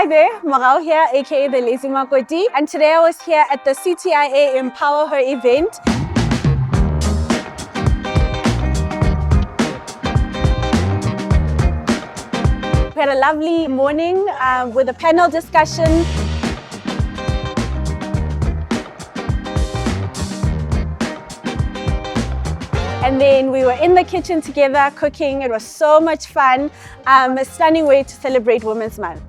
Hi there, Marau here, aka the Lazy Makoti, and today I was here at the CTIA Empower Her event. We had a lovely morning with a panel discussion. And then we were in the kitchen together cooking. It was so much fun. A stunning way to celebrate Women's Month.